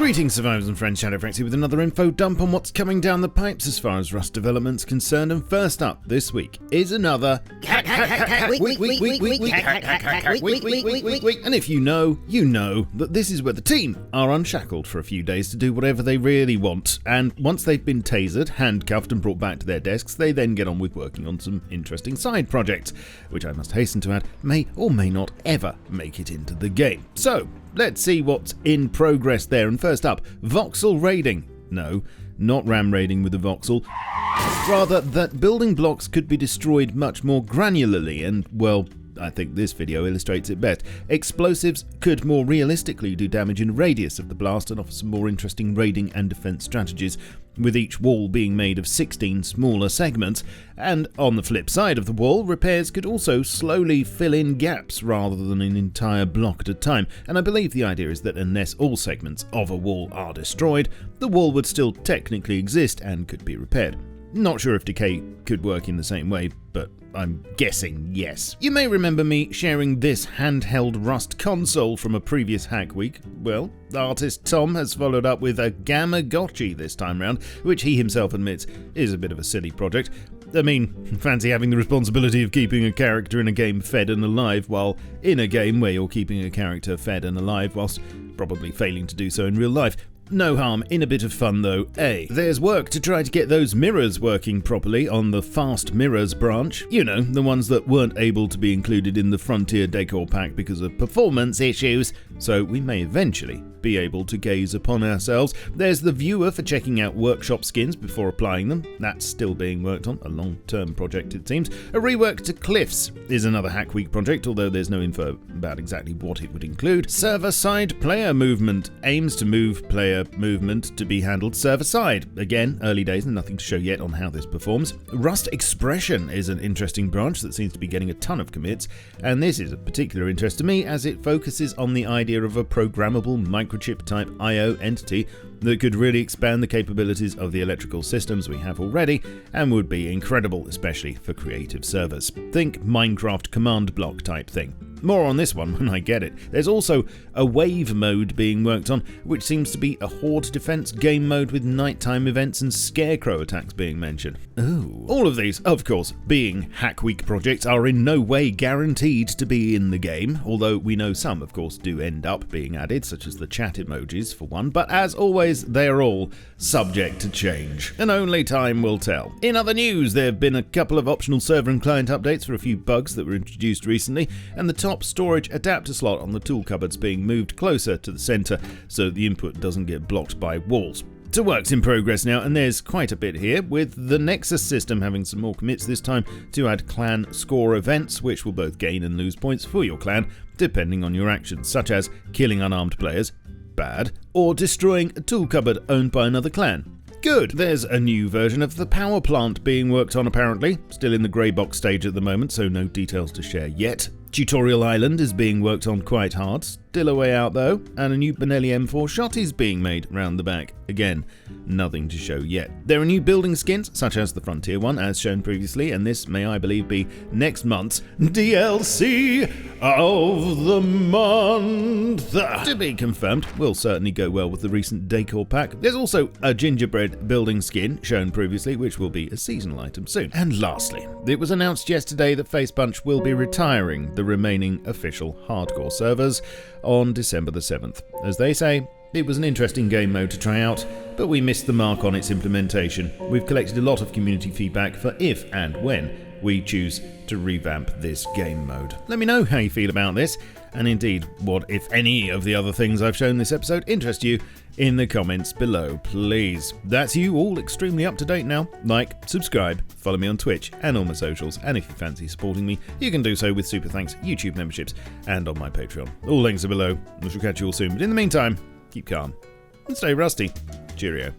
Greetings survivors and friends, SHADOWFRAX here with another info dump on what's coming down the pipes as far as Rust development's concerned, and first up this week is another week. And if you know that this is where the team are unshackled for a few days to do whatever they really want, and once they've been tasered, handcuffed and brought back to their desks, they then get on with working on some interesting side projects, which I must hasten to add may or may not ever make it into the game. So, let's see what's in progress there. And first up, voxel raiding. No, not RAM raiding with a voxel. Rather, that building blocks could be destroyed much more granularly and, well, I think this video illustrates it best. Explosives could more realistically do damage in radius of the blast and offer some more interesting raiding and defense strategies, with each wall being made of 16 smaller segments. And on the flip side of the wall, repairs could also slowly fill in gaps rather than an entire block at a time, and I believe the idea is that unless all segments of a wall are destroyed, the wall would still technically exist and could be repaired. Not sure if decay could work in the same way, but I'm guessing yes. You may remember me sharing this handheld Rust console from a previous hack week. Well, artist Tom has followed up with a Gamagotchi this time round, which he himself admits is a bit of a silly project. I mean, fancy having the responsibility of keeping a character in a game fed and alive while in a game where you're keeping a character fed and alive whilst probably failing to do so in real life. No harm in a bit of fun though, eh? There's work to try to get those mirrors working properly on the Fast Mirrors branch. You know, the ones that weren't able to be included in the Frontier Decor pack because of performance issues, so we may eventually be able to gaze upon ourselves. There's the viewer for checking out workshop skins before applying them. That's still being worked on, a long-term project it seems. A rework to Cliffs is another Hack Week project, although there's no info about exactly what it would include. Server-side player movement aims to move player movement to be handled server-side. Again, early days and nothing to show yet on how this performs. Rust Expression is an interesting branch that seems to be getting a ton of commits, and this is of particular interest to me as it focuses on the idea of a programmable microchip type I/O entity that could really expand the capabilities of the electrical systems we have already and would be incredible, especially for creative servers. Think Minecraft command block type thing. More on this one when I get it. There's also a wave mode being worked on, which seems to be a horde defense game mode with nighttime events and scarecrow attacks being mentioned. Ooh. All of these, of course, being Hack Week projects, are in no way guaranteed to be in the game, although we know some, of course, do end up being added, such as the chat emojis for one, but as always, they are all subject to change, and only time will tell. In other news, there have been a couple of optional server and client updates for a few bugs that were introduced recently, and the top storage adapter slot on the tool cupboard's being moved closer to the center so the input doesn't get blocked by walls. To works in progress now, and there's quite a bit here, with the Nexus system having some more commits this time to add clan score events, which will both gain and lose points for your clan, depending on your actions, such as killing unarmed players, bad, or destroying a tool cupboard owned by another clan. Good! There's a new version of the power plant being worked on apparently, still in the grey box stage at the moment, so no details to share yet. Tutorial Island is being worked on quite hard, still a way out though, and a new Benelli M4 shot is being made round the back. Again, nothing to show yet. There are new building skins, such as the Frontier one, as shown previously, and this may I believe be next month's DLC of the month. To be confirmed, will certainly go well with the recent decor pack. There's also a gingerbread building skin, shown previously, which will be a seasonal item soon. And lastly, it was announced yesterday that Facepunch will be retiring the remaining official hardcore servers on December the 7th. As they say, it was an interesting game mode to try out, but we missed the mark on its implementation. We've collected a lot of community feedback for if and when we choose to revamp this game mode. Let me know how you feel about this, and indeed what, if any, of the other things I've shown this episode interest you in the comments below, please. That's you all extremely up to date now. Like, subscribe, follow me on Twitch and all my socials, and if you fancy supporting me, you can do so with super thanks, YouTube memberships, and on my Patreon. All links are below. I shall catch you all soon, but in the meantime, keep calm and stay rusty. Cheerio.